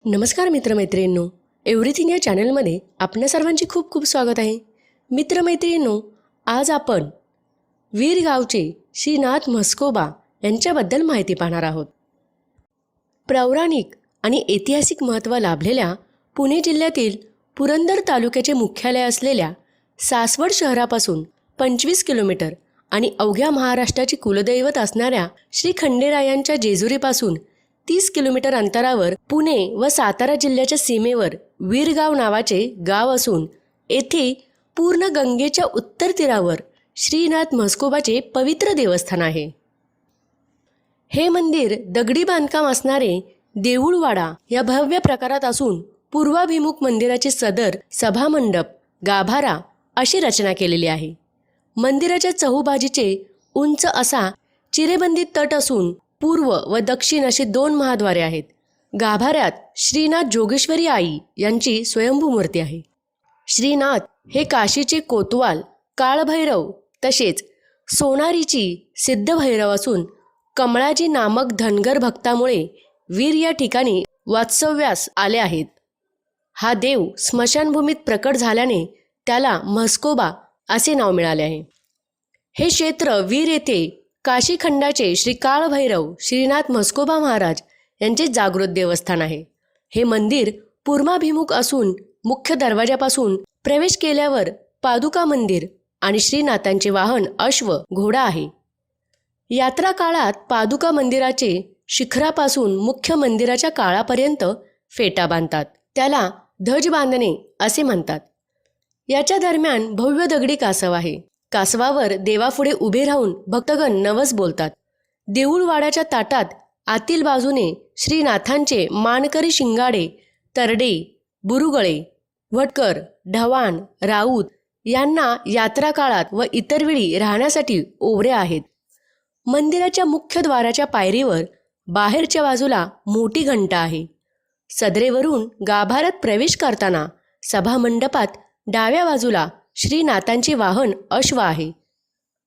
नमस्कार मित्रमैत्रिणींनो, एव्हरीथिंग या चॅनलमध्ये आपल्या सर्वांचे खूप खूप स्वागत आहे. मित्रमैत्रिणींनो, आज आपण वीर गावचे श्रीनाथ म्हस्कोबा यांच्याबद्दल माहिती पाहणार आहोत. पौराणिक आणि ऐतिहासिक महत्त्व लाभलेल्या पुणे जिल्ह्यातील पुरंदर तालुक्याचे मुख्यालय असलेल्या सासवड शहरापासून 25 किलोमीटर आणि अवघ्या महाराष्ट्राचे कुलदैवत असणाऱ्या श्री खंडेरायांच्या जेजुरीपासून 30 किलोमीटर अंतरावर पुणे व सातारा जिल्ह्याच्या सीमेवर वीरगाव नावाचे गाव असून येथे पूर्ण गंगेच्या उत्तर तीरावर श्रीनाथ म्हस्कोबाचे पवित्र देवस्थान आहे. हे मंदिर दगडी बांधकाम असणारे देऊळवाडा या भव्य प्रकारात असून पूर्वाभिमुख मंदिराचे सदर सभामंडप गाभारा अशी रचना केलेली आहे. मंदिराच्या चहूबाजूचे उंच असा चिरेबंदी तट असून पूर्व व दक्षिण असे 2 महाद्वारे आहेत. गाभाऱ्यात श्रीनाथ जोगेश्वरी आई यांची स्वयंभू मूर्ती आहे. श्रीनाथ हे काशीचे कोतवाल काळभैरव तसेच सोनारीची सिद्धभैरव असून कमळाजी नामक धनगर भक्तामुळे वीर या ठिकाणी वास्तव्यास आले आहेत. हा देव स्मशानभूमीत प्रकट झाल्याने त्याला म्हस्कोबा असे नाव मिळाले आहे. हे क्षेत्र वीर येथे काशी खंडाचे श्री काळभैरव श्रीनाथ म्हस्कोबा महाराज यांचे जागृत देवस्थान आहे. हे मंदिर पूर्वाभिमुख असून मुख्य दरवाजापासून प्रवेश केल्यावर पादुका मंदिर आणि श्रीनाथांचे वाहन अश्व घोडा आहे. यात्रा काळात पादुका मंदिराचे शिखरापासून मुख्य मंदिराच्या काळापर्यंत फेटा बांधतात. त्याला ध्वज बांधणे असे म्हणतात. याच्या दरम्यान भव्य दगडी कासव आहे. कासवावर देवापुढे उभे राहून भक्तगण नवस बोलतात. देऊळवाड्याच्या ताटात आतील बाजूने श्रीनाथांचे मानकरी शिंगाडे तरडे बुरुगळे भटकर ढवाण राऊत यांना यात्रा काळात व इतर वेळी राहण्यासाठी ओवऱ्या आहेत. मंदिराच्या मुख्य द्वाराच्या पायरीवर बाहेरच्या बाजूला मोठी घंटा आहे. सदरेवरून गाभाऱ्यात प्रवेश करताना सभामंडपात डाव्या बाजूला श्रीनाथांचे वाहन अश्व आहे.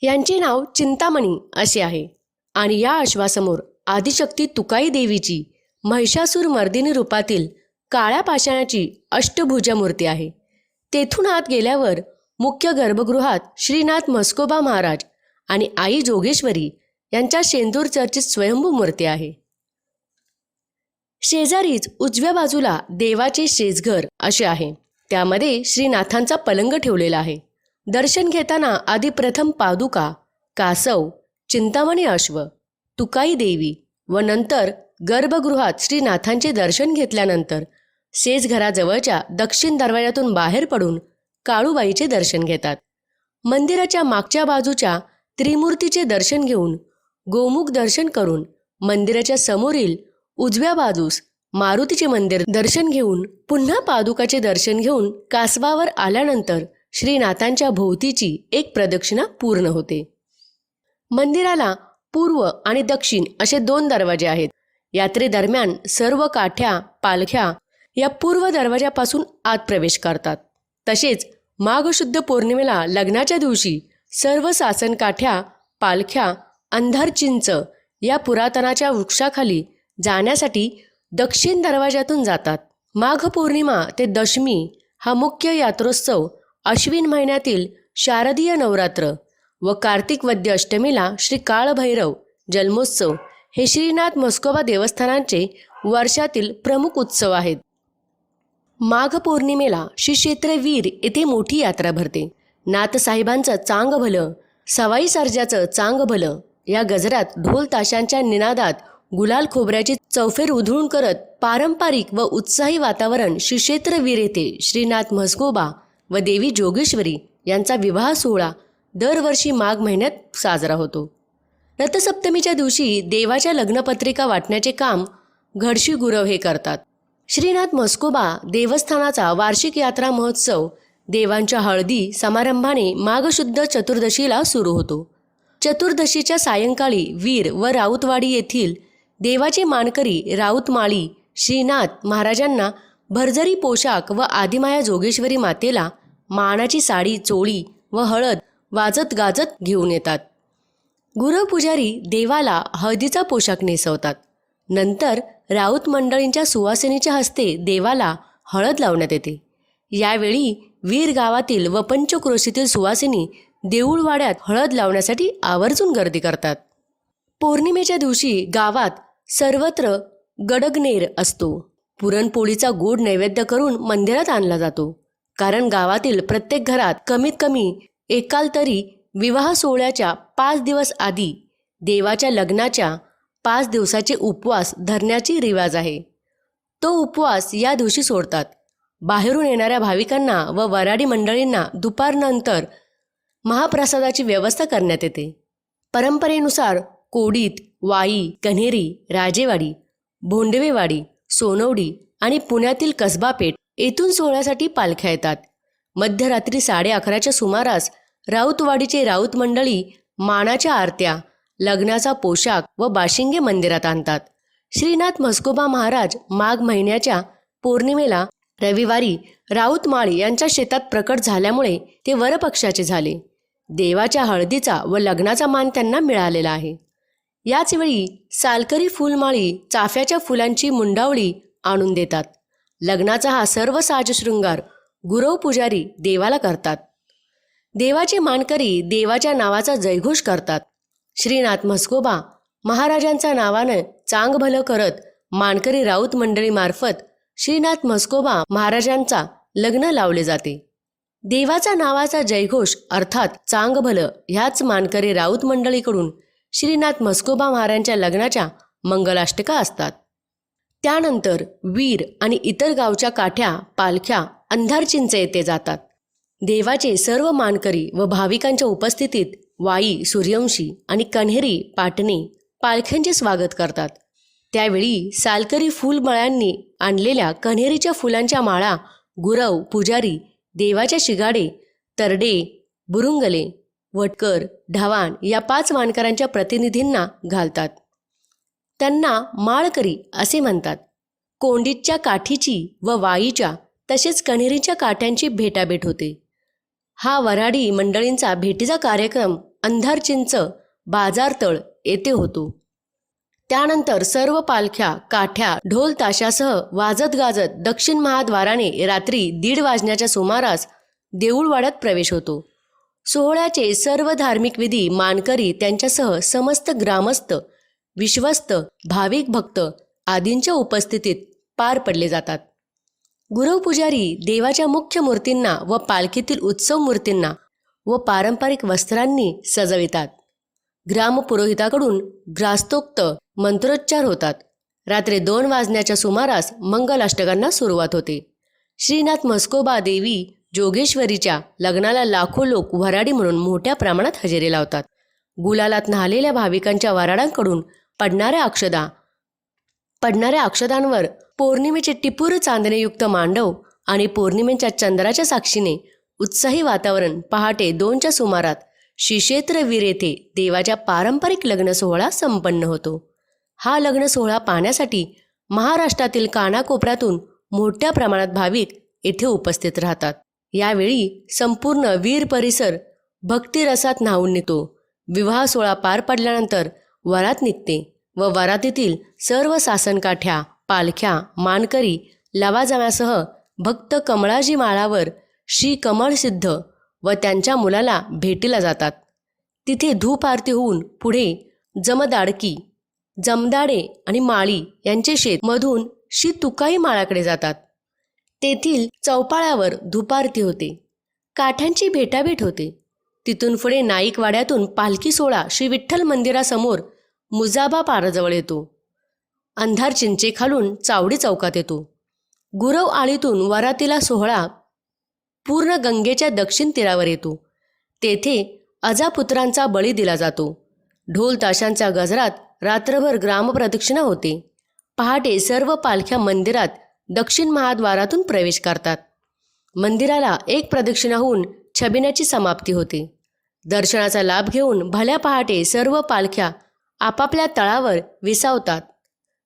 यांचे नाव चिंतामणी असे आहे आणि या अश्वासमोर आदिशक्ती तुकाई देवीची महिषासूर मर्दिनी रूपातील काळ्या पाषाणाची अष्टभुजा मूर्ती आहे. तेथून आत गेल्यावर मुख्य गर्भगृहात श्रीनाथ म्हस्कोबा महाराज आणि आई जोगेश्वरी यांच्या शेंदूर चर्चित स्वयंभू मूर्ती आहे. शेजारीच उजव्या बाजूला देवाचे शेजघर असे आहे. त्यामध्ये श्रीनाथांचा पलंग ठेवलेला आहे. दर्शन घेताना आधी प्रथम पादुका कासव चिंतामणी अश्व तुकाई देवी व नंतर गर्भगृहात श्रीनाथांचे दर्शन घेतल्यानंतर शेजघराजवळच्या दक्षिण दरवाजातून बाहेर पडून काळूबाईचे दर्शन घेतात. मंदिराच्या मागच्या बाजूच्या त्रिमूर्तीचे दर्शन घेऊन गोमुख दर्शन करून मंदिराच्या समोरील उजव्या बाजूस मारुतीचे मंदिर दर्शन घेऊन पुन्हा पादुकाचे दर्शन घेऊन कासवावर आल्यानंतर श्रीनाथांच्या भोवतीची एक प्रदक्षिणा पूर्ण होते. मंदिराला पूर्व आणि दक्षिण असे 2 दरवाजे आहेत. यात्रेदरम्यान सर्व काठ्या पालख्या या पूर्व दरवाजापासून आत प्रवेश करतात. तसेच माघ शुद्ध पौर्णिमेला लग्नाच्या दिवशी सर्व सासन काठ्या पालख्या अंधार चिंच या पुरातनाच्या वृक्षाखाली जाण्यासाठी दक्षिण दरवाजातून जातात. माघ पौर्णिमा ते दशमी हा मुख्य यात्रोत्सव अश्विन महिन्यातील शारदीय नवरात्र व कार्तिक वद्य अष्टमीला श्री काळभैरव जन्मोत्सव हे श्रीनाथ म्हस्कोबा देवस्थानांचे वर्षातील प्रमुख उत्सव आहेत. माघ पौर्णिमेला श्री क्षेत्र वीर येथे मोठी यात्रा भरते. नाथसाहेबांचं चांग भलं सवाई सर्जाचं चांग भलं या गजरात ढोल ताशांच्या निनादात गुलाल खोबऱ्याची चौफेर उधळून करत पारंपरिक व उत्साही वातावरण श्री क्षेत्र वीर येथे श्रीनाथ म्हस्कोबा व देवी जोगेश्वरी यांचा विवाह सोहळा दरवर्षी माघ महिन्यात साजरा होतो. रथसप्तमीच्या दिवशी देवाच्या लग्नपत्रिका वाटण्याचे काम घडशी गुरव हे करतात. श्रीनाथ म्हस्कोबा देवस्थानाचा वार्षिक यात्रा महोत्सव देवांच्या हळदी समारंभाने माघ शुद्ध चतुर्दशीला सुरू होतो. चतुर्दशीच्या सायंकाळी वीर व राऊतवाडी येथील देवाचे मानकरी राऊतमाळी श्रीनाथ महाराजांना भरजरी पोशाख व आदिमाया जोगेश्वरी मातेला मानाची साडी चोळी व हळद वाजत गाजत घेऊन येतात. गुरव पुजारी देवाला हळदीचा पोशाख नेसवतात. नंतर राऊत मंडळींच्या सुवासिनीच्या हस्ते देवाला हळद लावण्यात येते. यावेळी वीर गावातील व पंचक्रोशीतील सुवासिनी देऊळवाड्यात हळद लावण्यासाठी आवर्जून गर्दी करतात. पौर्णिमेच्या दिवशी गावात सर्वत्र गडगनेर असतो. पुरणपोळीचा गोड नैवेद्य करून मंदिरात आणला जातो. कारण गावातील प्रत्येक घरात कमीत कमी एकाल तरी विवाह सोहळ्याच्या 5 दिवस आधी देवाच्या लग्नाच्या 5 दिवसाचे उपवास धरण्याची रिवाज आहे. तो उपवास या दिवशी सोडतात. बाहेरून येणाऱ्या भाविकांना व वऱ्हाडी मंडळींना दुपारनंतर महाप्रसादाची व्यवस्था करण्यात येते. परंपरेनुसार कोडीत, वाई, कन्हेरी, राजेवाडी, भोंडवेवाडी, सोनवडी आणि पुण्यातील कसबा पेठ येथून सोहळ्यासाठी पालख्या येतात. मध्यरात्री 11:30च्या सुमारास राऊतवाडीचे राऊत मंडळी मानाच्या आरत्या, लग्नाचा पोशाख व बाशिंगे मंदिरात आणतात. श्रीनाथ म्हस्कोबा महाराज माघ महिन्याच्या पौर्णिमेला रविवारी राऊतमाळी यांच्या शेतात प्रकट झाल्यामुळे ते वरपक्षाचे झाले. देवाच्या हळदीचा व लग्नाचा मान त्यांना मिळालेला आहे. याच वेळी सालकरी फुलमाळी चाफ्याच्या फुलांची मुंडावळी आणून देतात. लग्नाचा हा सर्व साजशृंगार गुरव पुजारी देवाला करतात. देवाचे मानकरी देवाच्या नावाचा जयघोष करतात. श्रीनाथ म्हस्कोबा महाराजांच्या नावानं चांग भलं करत मानकरी राऊत मंडळीमार्फत श्रीनाथ म्हस्कोबा महाराजांचा लग्न लावले जाते. देवाचा नावाचा जयघोष अर्थात चांग भलं ह्याच मानकरी राऊत मंडळीकडून श्रीनाथ म्हस्कोबा महाराजांच्या लग्नाच्या मंगलाष्टका असतात. त्यानंतर वीर आणि इतर गावच्या काठ्या पालख्या अंधारचिंचे येथे जातात. देवाचे सर्व मानकरी व भाविकांच्या उपस्थितीत वाई, सूर्यवंशी आणि कन्हेरी पाटणे पालख्यांचे स्वागत करतात. त्यावेळी सालकरी फुलमळ्यांनी आणलेल्या कन्हेरीच्या फुलांच्या माळा गुरव पुजारी देवाच्या शिगाडे, तरडे, बुरुंगले, वटकर, ढवाण या 5 वानकरांच्या प्रतिनिधींना घालतात. त्यांना माळकरी असे म्हणतात. कोंडीच्या काठीची व वाईच्या तसेच कन्हेरीच्या काठ्यांची भेटाभेट होते. हा वऱ्हाडी मंडळींचा भेटीचा कार्यक्रम अंधारचिंच बाजारतळ येथे होतो. त्यानंतर सर्व पालख्या काठ्या ढोल ताशासह वाजत गाजत दक्षिण महाद्वाराने रात्री 1:30 वाजण्याच्या सुमारास देऊळवाड्यात प्रवेश होतो. सोहळ्याचे सर्व धार्मिक विधी मानकरी त्यांच्यासह समस्त ग्रामस्थ, विश्वस्त, भाविक भक्त आदींच्या उपस्थितीत पार पडले जातात. गुरव पुजारी देवाच्या मुख्य मूर्तींना व पालखीतील उत्सव मूर्तींना व पारंपरिक वस्त्रांनी सजवितात. ग्रामपुरोहिताकडून ग्रास्तोक्त मंत्रोच्चार होतात. रात्री 2 वाजण्याच्या सुमारास मंगलाष्टकांना सुरुवात होते. श्रीनाथ म्हस्कोबा देवी जोगेश्वरीच्या लग्नाला लाखो लोक वऱ्हाडी म्हणून मोठ्या प्रमाणात हजेरी लावतात. गुलालात न्हालेल्या भाविकांच्या वऱ्हाडांकडून पडणाऱ्या अक्षदांवर पौर्णिमेचे टिपूर चांदणेयुक्त मांडव आणि पौर्णिमेच्या चंद्राच्या साक्षीने उत्साही वातावरण पहाटे 2च्या सुमारात श्रीक्षेत्र वीर येथे देवाच्या पारंपरिक लग्न सोहळा संपन्न होतो. हा लग्न सोहळा पाहण्यासाठी महाराष्ट्रातील कानाकोपऱ्यातून मोठ्या प्रमाणात भाविक येथे उपस्थित राहतात. यावेळी संपूर्ण वीर परिसर भक्तिरसात न्हावून निघतो. विवाह सोहळा पार पडल्यानंतर वरात निघते व वरातीतील सर्व सासनकाठ्या, पालख्या, मानकरी, लवाजम्यासह भक्त कमळाजी माळावर श्री कमळसिद्ध व त्यांच्या मुलाला भेटीला जातात. तिथे धूप आरती होऊन पुढे जमदाडे आणि माळी यांचे शेत मधून श्री तुकाई माळाकडे जातात. तेथील चौपाळ्यावर धूपारती होते. काठ्यांची भेटाभेट होते. तिथून पुढे नाईकवाड्यातून पालखी सोहळा श्री विठ्ठल मंदिरासमोर मुजाबा पाराजवळ येतो. अंधार चिंचे खालून चावडी चौकात येतो. गुरव आळीतून वरातीला सोहळा पूर्ण गंगेच्या दक्षिण तीरावर येतो. तेथे अजापुत्रांचा बळी दिला जातो. ढोल ताशांच्या गजरात रात्रभर ग्रामप्रदक्षिणा होते. पहाटे सर्व पालख्या मंदिरात दक्षिण महाद्वारातून प्रवेश करतात. मंदिराला एक प्रदक्षिणा होऊन छबिन्याची समाप्ती होते. दर्शनाचा लाभ घेऊन भल्या पहाटे सर्व पालख्या आपापल्या तळावर विसावतात.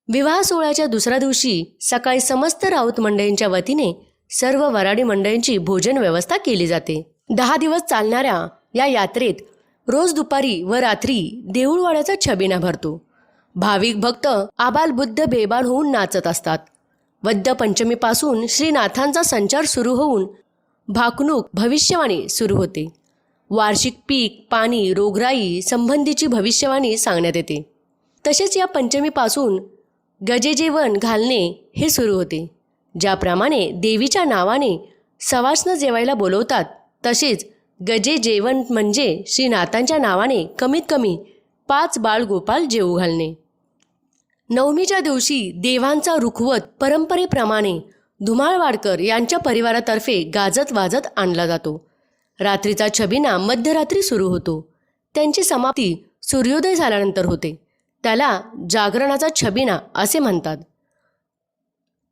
विवाह सोहळ्याच्या दुसऱ्या दिवशी सकाळी समस्त राऊत मंडळींच्या वतीने सर्व वऱ्हाडी मंडळींची भोजन व्यवस्था केली जाते. 10 दिवस चालणाऱ्या या यात्रेत रोज दुपारी व रात्री देऊळवाड्याचा छबिना भरतो. भाविक भक्त आबालबुद्ध बेभान होऊन नाचत असतात. वद्य पंचमीपासून श्रीनाथांचा संचार सुरू होऊन भाकणूक भविष्यवाणी सुरू होते. वार्षिक पीक, पाणी, रोगराई संबंधीची भविष्यवाणी सांगण्यात येते. तसेच या पंचमीपासून गजेजेवण घालणे हे सुरू होते. ज्याप्रमाणे देवीच्या नावाने सवाष्ण जेवायला बोलवतात, तसेच गजे जेवण म्हणजे श्रीनाथांच्या नावाने कमीत कमी 5 बाळगोपाल जेवू घालणे. नवमीच्या दिवशी देवांचा रुखवत परंपरेप्रमाणे धुमाळवाडकर यांच्या परिवारातर्फे गाजत वाजत आणला जातो. रात्रीचा छबिना मध्यरात्री सुरू होतो. त्यांची समाप्ती सूर्योदय झाल्यानंतर होते. त्याला जागरणाचा छबिना असे म्हणतात.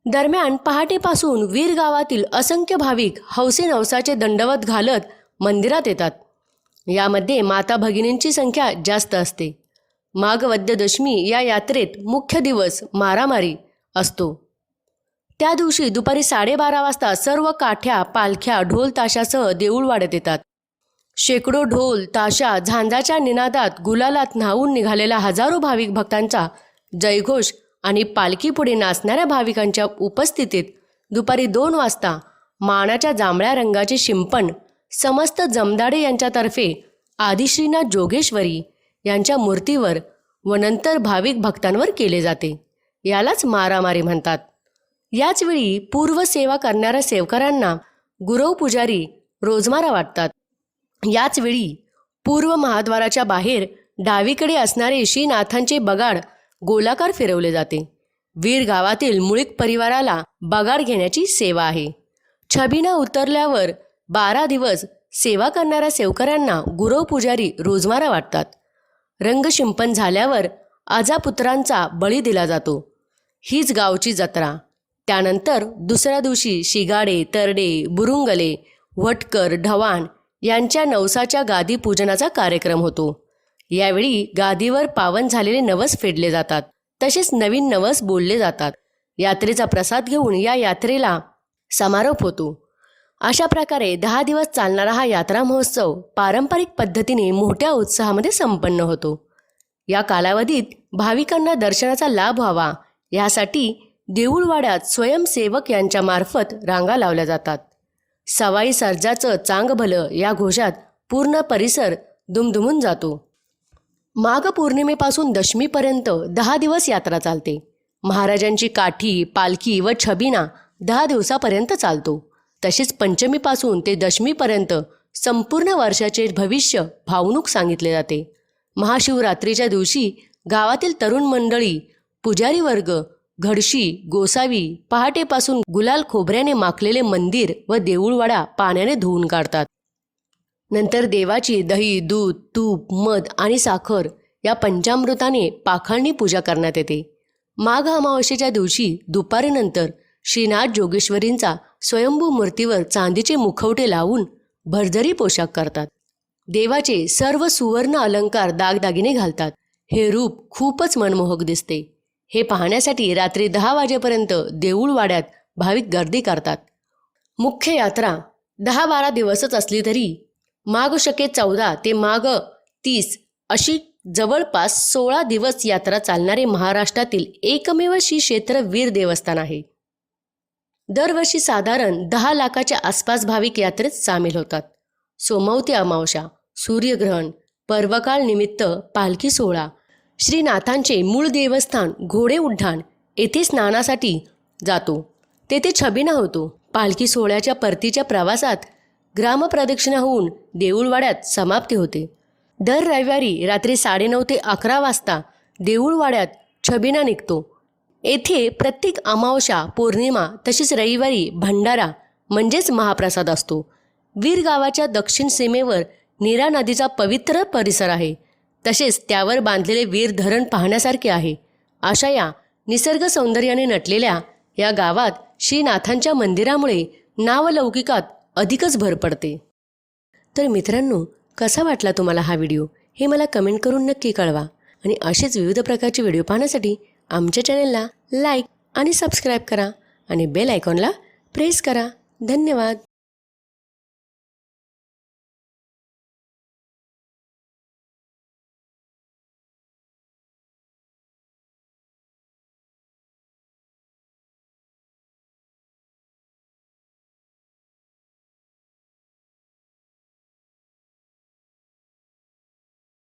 दरम्यान पहाटेपासून वीर गावातील असंख्य भाविक हौसे नवसाचे दंडवत घालत मंदिरात येतात. यामध्ये माता भगिनींची संख्या जास्त असते. माघ वद्य दशमी या यात्रेत मुख्य दिवस मारामारी असतो. त्या दिवशी दुपारी 12:30 वाजता सर्व काठ्या, पालख्या, ढोल ताशासह देऊळवाड्यात येतात. शेकडो ढोल ताशा झांजाच्या निनादात गुलालात न्हावून निघालेल्या हजारो भाविक भक्तांचा जयघोष आणि पालखीपुढे नाचणाऱ्या भाविकांच्या उपस्थितीत दुपारी 2 वाजता मानाच्या जांभळ्या रंगाचे शिंपण समस्त जमदाडे यांच्यातर्फे आदिश्रीनाथ जोगेश्वरी यांच्या मूर्तीवर व नंतर भाविक भक्तांवर केले जाते. यालाच मारामारी म्हणतात. याचवेळी पूर्व सेवा करणाऱ्या सेवकरांना गुरव पुजारी रोजमारा वाटतात. याचवेळी पूर्व महाद्वाराच्या बाहेर डावीकडे असणारे श्रीनाथांचे बगाड गोलाकार फिरवले जाते. वीर गावातील मुळीक परिवाराला बगाड घेण्याची सेवा आहे. छबिना उतरल्यावर 12 दिवस सेवा करणाऱ्या सेवकऱ्यांना गुरव पुजारी रोजमारा वाटतात. रंगशिंपन झाल्यावर आजापुत्रांचा बळी दिला जातो. हीच गावची जत्रा. त्यानंतर दुसऱ्या दिवशी शिगाडे, तरडे, बुरुंगले, वटकर, ढवाण यांच्या नवसाच्या गादी पूजनाचा कार्यक्रम होतो. यावेळी गादीवर पावन झालेले नवस फेडले जातात. तसेच नवीन नवस बोलले जातात. यात्रेचा प्रसाद घेऊन या यात्रेला समारोप होतो. अशा प्रकारे 10 दिवस चालणारा हा यात्रा महोत्सव पारंपरिक पद्धतीने मोठ्या उत्साहामध्ये संपन्न होतो. या कालावधीत भाविकांना दर्शनाचा लाभ व्हावा यासाठी देऊळवाड्यात स्वयंसेवक यांच्या मार्फत रांगा लावल्या जातात. सवाई सर्जाचं चांग भलं या घोषात पूर्ण परिसर दुमदुमून जातो. माघ पौर्णिमेपासून दशमीपर्यंत 10 दिवस यात्रा चालते. महाराजांची काठी, पालखी व छबिना 10 दिवसापर्यंत चालतो. तसेच पंचमीपासून ते दशमीपर्यंत संपूर्ण वर्षाचे भविष्य भावणूक सांगितले जाते. महाशिवरात्रीच्या दिवशी गावातील तरुण मंडळी, पुजारी वर्ग, घडशी, गोसावी पहाटेपासून गुलाल खोबऱ्याने माखलेले मंदिर व देऊळवाडा पाण्याने धुवून काढतात. नंतर देवाची दही, दूध, तूप, मध आणि साखर या पंचामृताने पाखळणी पूजा करण्यात येते. माघ अमावस्येच्या दिवशी दुपारीनंतर श्रीनाथ जोगेश्वरींचा स्वयंभू मूर्तीवर चांदीचे मुखवटे लावून भरजरी पोशाख करतात. देवाचे सर्व सुवर्ण अलंकार दागदागिने घालतात. हे रूप खूपच मनमोहक दिसते. हे पाहण्यासाठी रात्री 10 वाजेपर्यंत देऊळवाड्यात भाविक गर्दी करतात. मुख्य यात्रा 10-12 दिवसच असली तरी माघ शके 14 ते माघ 30 अशी जवळपास 16 दिवस यात्रा चालणारे महाराष्ट्रातील एकमेव श्री क्षेत्र वीर देवस्थान आहे. दरवर्षी साधारण 10 लाखाच्या आसपास भाविक यात्रेत सामील होतात. सोमवती अमावस्या, सूर्यग्रहण, पर्वकाळ निमित्त पालखी सोहळा, श्रीनाथांचे मूळ देवस्थान घोडे उड्डाण येथे स्नानासाठी जातो. तेथे छबिना होतो. पालखी सोहळ्याच्या परतीच्या प्रवासात ग्रामप्रदक्षिणा होऊन देऊळवाड्यात समाप्ती होते. दर रविवारी रात्री 9:30 ते 11 वाजता देऊळवाड्यात छबिना निघतो. येथे प्रत्येक अमावस्या, पौर्णिमा तसेच रविवारी भंडारा म्हणजेच महाप्रसाद असतो. वीर गावाच्या दक्षिण सीमेवर नीरा नदीचा पवित्र परिसर आहे. तसेच त्यावर बांधलेले वीर धरण पाहण्यासारखे आहे. अशा या निसर्ग सौंदर्याने नटलेल्या या गावात श्रीनाथांच्या मंदिरामुळे नावलौकिकात अधिकच भर पडते. तर मित्रांनो, कसा वाटला तुम्हाला हा व्हिडिओ हे मला कमेंट करून नक्की कळवा. आणि असेच विविध प्रकारचे व्हिडिओ पाहण्यासाठी आमच्या चॅनलला लाईक आणि सबस्क्राईब करा आणि बेल आयकॉनला प्रेस करा. धन्यवाद.